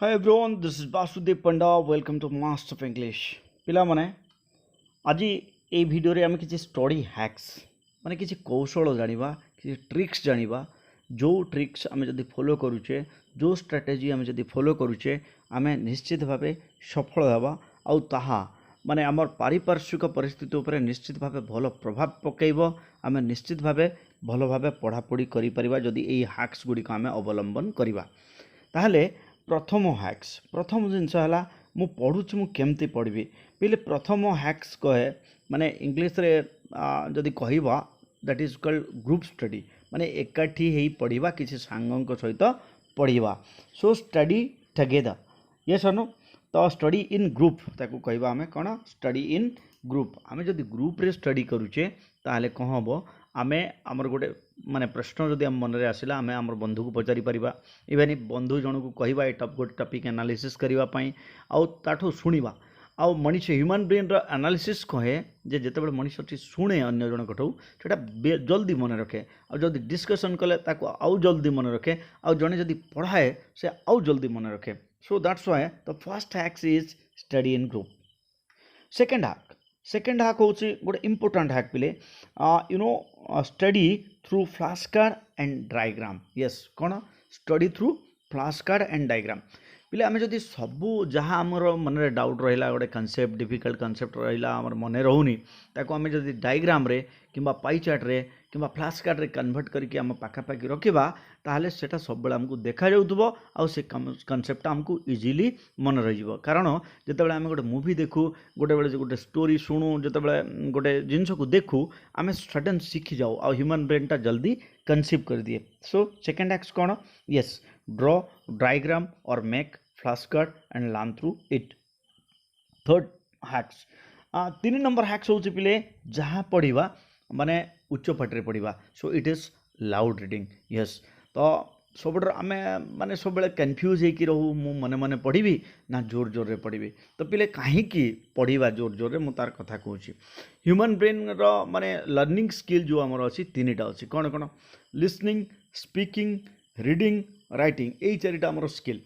Hi everyone, this is Basudev Panda. Welcome to Master of English. ପିଲାମାନେ ଆଜି এই ଭିଡ଼ିଓରେ ଆମେ କିଛି ଷ୍ଟଡି ହ୍ୟାକ୍ସ ମାନେ କିଛି କୌଶଳ ଜାଣିବା, କିଛି ଟ୍ରିକ୍ସ ଜାଣିବା। ଯେଉଁ ଟ୍ରିକ୍ସ ଆମେ ଯଦି ଫଲୋ କରୁଛେ, ଯେଉଁ ଷ୍ଟ୍ରାଟେଜି ଆମେ ଯଦି ଫଲୋ କରୁଛେ, ଆମେ ନିଶ୍ଚିତ ଭାବେ ସଫଳ ହେବା। ଆଉ ତାହା ମାନେ ଆମର ପାରିପାର୍ଶ୍ୱିକ ପରିସ୍ଥିତି ଉପରେ ନିଶ୍ଚିତ ଭାବେ ଭଲ ପ୍ରଭାବ ପକାଇବ। ଆମେ ନିଶ୍ଚିତ ଭାବେ ଭଲ ଭାବେ ପଢ଼ାପଢ଼ି କରିପାରିବା ଯଦି ଏଇ ହ୍ୟାକ୍ସ ଗୁଡ଼ିକ ଆମେ ଅବଲମ୍ବନ କରିବା। ତାହେଲେ प्रथम हैक्स प्रथम जिनस है मु पढ़ुची मु केमती पढ़ी पहले प्रथम हैक्स कहे माने इंग्लिश रे जदि कहवा that is called group study माने एकाठी ही पढ़ा किसी सांगों सहित पढ़ा सो स्टडी टुगेदर यस और नो तो स्टडी इन ग्रुप ताकू कहवा आमे कौन स्टडी इन ग्रुप आमे जदि ग्रुप रे स्टडी करूचे ताहले कौन हम आमे आमर गोटे माने प्रश्न जदि आम मन रे आसिला आमे आमर बंधु को पचारि परिबा इवेन बंधु जन को कहवा ए गोटे टॉपिक एनालिसिस करबा पई आउ ताठो सुनिबा आउ मनुष्य ह्यूमन ब्रेन रो एनालिसिस कहे जे जेतेबेले मनुष्यटी शुणे अन्य जन कठौ सेटा जल्दी मन रखे आ जदि डिस्कशन कले ताको आउ जल्दी मन रखे आ जने जदि पढ़ाए से आउ जल्दी मन रखे so that's why the first hack is study in group second hack होची गोटे इंपोर्टेंट हैक पिले you know study through flash card and diagram yes कौन study through flash card and diagram पिले आम जदि सबू जहाँ आमर मन डाउट रहा गोटे कनसेप्ट डिफिकल्ट कनसेप्ट रहा आम मन रोनी ताको आम जदि डायग्राम रे किंबा पाई चार्ट रे किंबा फ्लैश कार्ड रे कन्वर्ट करके आम पाखापाखि रखा ताहले सेटा सब बेले आमको देखा जाउथबो आ से कनसेप्ट आमको इजीली मन रही कारण जितेबाला आम गोटे मुवी देखू गोटे बेले गोटे स्टोरी शुणु जितेबाला गोटे जिनस को देखू आम सडन शिखी जाऊ आ ह्यूमन ब्रेनटा जल्दी कनसीव कर दिए सो सेकेंड एक्स कौन यस ड्रॉ डायग्राम और make flash card and learn through it third hacks 3 number hacks होची पिले जहाँ पढ़ा माने उच्च पार्टी पढ़ा so it is loud reading yes तो सब आम माने सब कन्फ्यूज होकर रहू मु मने मने पढ़ी ना जोर जोर रे पढ़ी तो पिले कहीं पढ़ा जोर जोर रे मु तार कथा कहूँ ह्यूमन ब्रेन रो माने लर्निंग स्किल जो आमर अच्छी 3टा अच्छी कौन कौन लिसनिंग स्पीकिंग रीडिंग राइटिंग यही 4टा आमर स्किल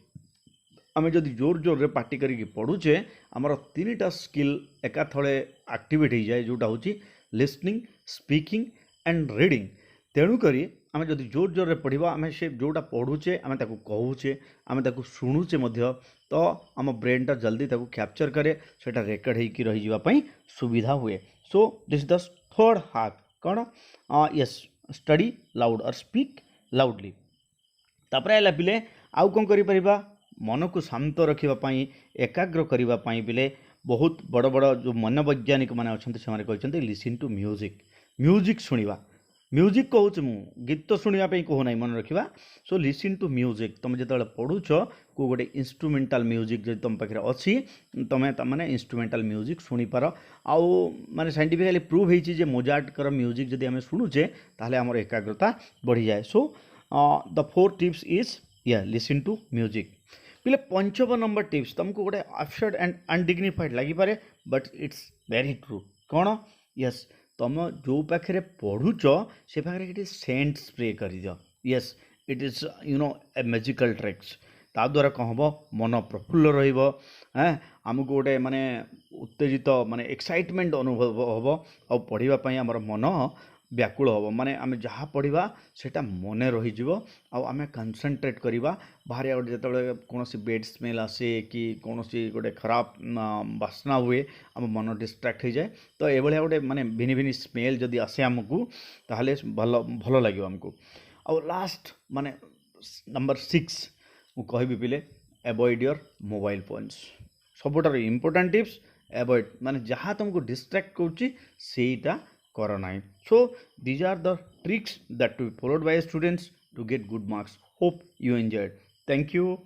आम जदि जोर जोर रे पार्टी करके पढ़ुचे आमर 3टा स्किल एका थले एक्टिवेट हो जाए जोटा हूँ लिसनिंग स्पीकिंग एंड रीडिंग तेणुक आम जदि जोर जोर रे पढ़ा आम से जोटा पढ़ुचे आम ताकू कहूचे आम ताकू शुणुचे मध्य तो आम ब्रेनटा जल्दी ताकू कैप्चर करे सेटा रेकर्ड होकर रही सुविधा हुए so this is the third hack कौन यस स्टडी लाउड और स्पीक लाउडली तापर आला पिले आउ कौन करिपरिबा मन को शांत रखापी एकाग्र करने पिले बहुत बड़ बड़ जो मनोवैज्ञानिक मैंने अच्छा कहते लिसन टू म्यूजिक म्यूजिक शुणा म्यूजिक कहूँ मु गीत शुणापी कहूना मन रखा सो लिसन टू म्यूजिक तुम जो पढ़ुच को गोटे इंस्ट्रुमेंटाल म्यूजिक जो तुम पाखे अच्छी तुम्हें मैंने इंस्ट्रुमेंटाल म्यूजिक शुणिपार आउ माने साइंटिफिकली प्रूव हो मोजार्ट कर म्यूजिक जब आम शुणुचे ताहले आमर एकाग्रता बढ़ी जाए सो द 4 टिप्स इज या लिसन टू म्यूजिक पिले 5 नंबर टिप्स तुमको गोटे अपसेट एंड अनडिग्निफाइड लगिपारे बट इट्स वेरी ट्रू कौन यस तुम जो पाखे पढ़ुच से पाखे सेंट स्प्रे कर दियो yes it is you know A magical tricks ता द्वारा कौन हम मन प्रफुल्ल रहिबो आमको गोटे माने उत्तेजित माने एक्साइटमेंट अनुभव हम आ पढ़ापी आमर मन व्याकुल हम माने आम जहाँ पढ़ा सेटा मन रही आम कनसेंट्रेट करवा बाहर गोटे जो कौन बेड स्मेल आसे कि कौन गोटे खराब बास्ना हुए आम मन डिस्ट्रैक्ट हो जाए तो ये गोटे माने भिनी भिनी स्मेल जदि आसे आमको ताहले भल भल लगे आमको आ लास्ट माने नंबर 6 मु कहबी पिले अवॉइड योर मोबाइल फोन्स सबुठार इंपोर्टेंट टिप्स अवॉइड माने जहाँ तुमको डिस्ट्रैक्ट करा करो ना so these are the tricks that to be followed by students to get good marks. Hope you enjoyed. Thank you.